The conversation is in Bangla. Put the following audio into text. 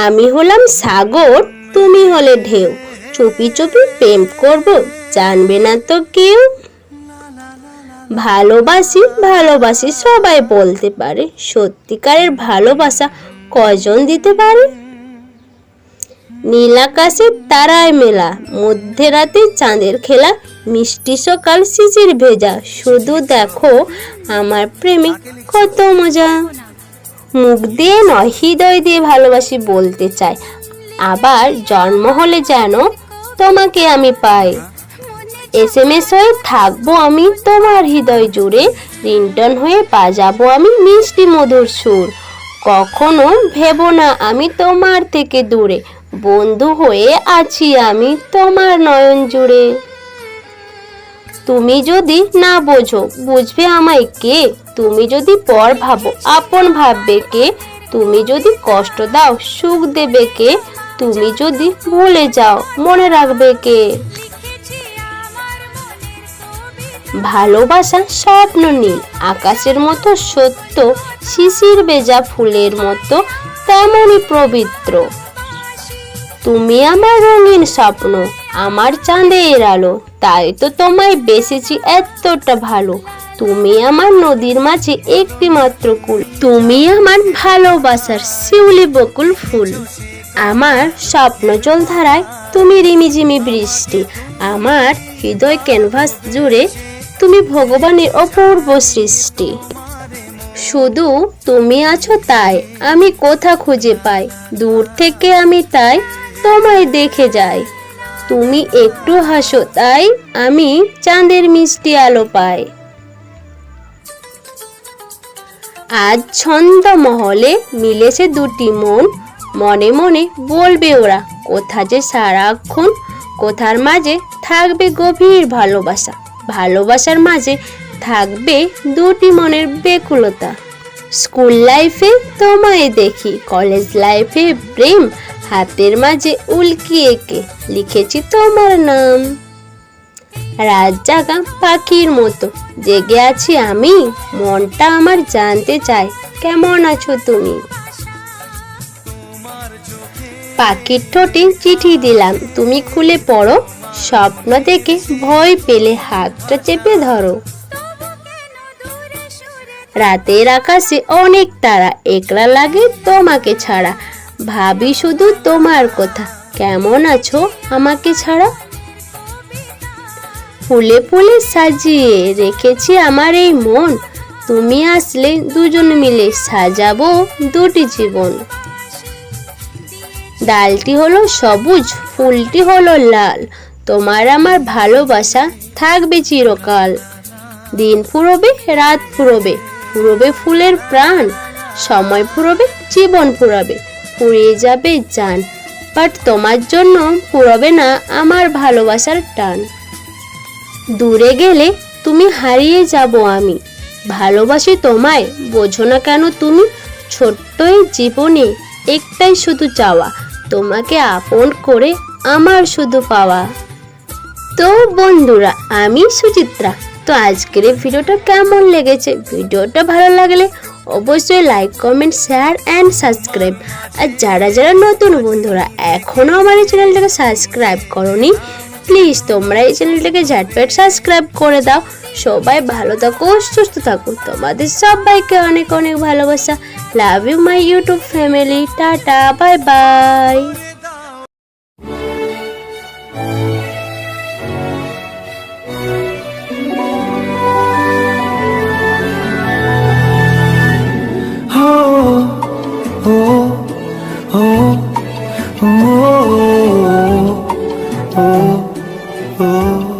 আমি হলাম সাগর, তুমি হলে ঢেউ, চুপি চুপি প্রেম করব, জানবে না তো কেউ। ভালোবাসি ভালোবাসি সবাই বলতে পারে, সত্যিকারের ভালোবাসা কয়জন দিতে পারে? নীল আকাশে তারায় মেলা, মধ্যরাতে চাঁদের খেলা, মিষ্টি সকাল শিশির ভেজা, শুধু দেখো আমার প্রেমিক কত মজা। মুখ দিয়ে নয়, হৃদয় দিয়ে ভালোবাসি বলতে চাই, আবার জন্ম হলে যেন তোমাকে আমি পাই। SMS হয়ে থাকবো আমি তোমার হৃদয় জুড়ে, রিংটন হয়ে বাজাবো আমি মিষ্টি মধুর সুর। কখনো ভেবো না আমি তোমার থেকে দূরে, বন্ধু হয়ে আছি আমি তোমার নয়ন জুড়ে। তুমি যদি না বোঝো, বুঝবে আমায় কে? তুমি যদি পর ভাবো, আপন ভাববে কে? তুমি যদি কষ্ট দাও, সুখ দেবে কে? তুমি যদি ভুলে যাও, মনে রাখবে কে? ভালোবাসা স্বপ্ন নীল আকাশের মতো সত্য, শিশির ভেজা ফুলের মতো তেমনই পবিত্র। তুমি আমার রঙিন স্বপ্ন, আমার চাঁদের আলো, তাই তো তোমায় বেসেছি এতটা ভালো। তুমি আমার নদীর মাঝে একটি মাত্র কুল, তুমি আমার ভালোবাসার শিউলি বকুল ফুল। আমার স্বপ্ন জল ধারায় তুমি রিমিঝিমি বৃষ্টি, আমার হৃদয় ক্যানভাস জুড়ে তুমি ভগবানের অপূর্ব সৃষ্টি। শুধু তুমি আছো তাই আমি কোথা খুঁজে পাই, দূর থেকে আমি তাই তোমায় দেখে যাই। তুমি একটু হাসো তাই আমি চাঁদের মিষ্টি আলো পাই। আজ ছন্দ মহলে মিলেছে দুটি মন, মনে মনে বলবে ওরা কোথা যে সারাক্ষণ। কোথার মাঝে থাকবে গভীর ভালোবাসা, ভালোবাসার মাঝে থাকবে দুটি মনের বেকুলতা। স্কুল লাইফে তোমায় দেখি, কলেজ লাইফে প্রেম, হাতের মাঝে উল্কি এঁকে লিখেছি তোমার নাম। রাত জাগা পাখির মতো জেগে আছি আমি, মনটা আমার জানতে চায় কেমন আছো তুমি। পাখির ঠোঁটে চিঠি দিলাম, তুমি খুলে পড়ো, স্বপ্ন দেখে ভয় পেলে হাতটা চেপে ধরো। রাতের আকাশে অনেক তারা, একলা লাগে তোমাকে ছাড়া, ভাবি শুধু তোমার কথা, কেমন আছো আমাকে ছাড়া। ফুলে ফুলে সাজিয়ে রেখেছি আমার এই মন, তুমি আসলে দুজন মিলে সাজাবো দুটি জীবন। ডালটি হলো সবুজ, ফুলটি হলো লাল, তোমার আমার ভালোবাসা থাকবে চিরকাল। দিন ফুরবে, রাত ফুরবে, ফুরবে ফুলের প্রাণ, সময় ফুরবে, জীবন ফুরাবে, ফুরিয়ে যাবে জান, বাট তোমার জন্য ফুরবে না আমার ভালোবাসার টান। দূরে গেলে তুমি হারিয়ে যাব আমি, ভালোবাসি তোমায় বোঝো না কেন তুমি। ছোট্ট এই জীবনে একটাই শুধু চাওয়া, তোমাকে আপন করে আমার শুধু পাওয়া। তো বন্ধুরা, আমি সুচিত্রা। তো আজকের এই ভিডিওটা কেমন লেগেছে? ভিডিওটা ভালো লাগলে অবশ্যই like, comment, share and subscribe. আর যারা যারা নতুন বন্ধুরা এখনও আমার এই চ্যানেলটাকে সাবস্ক্রাইব করোনি, প্লিজ তোমরা এই চ্যানেলটাকে ঝটপট সাবস্ক্রাইব করে দাও। সবাই ভালো থাকো, সুস্থ থাকো, তোমাদের সবাইকে অনেক অনেক ভালোবাসা। Love you my YouTube family. Tata, bye bye. oh, oh, oh.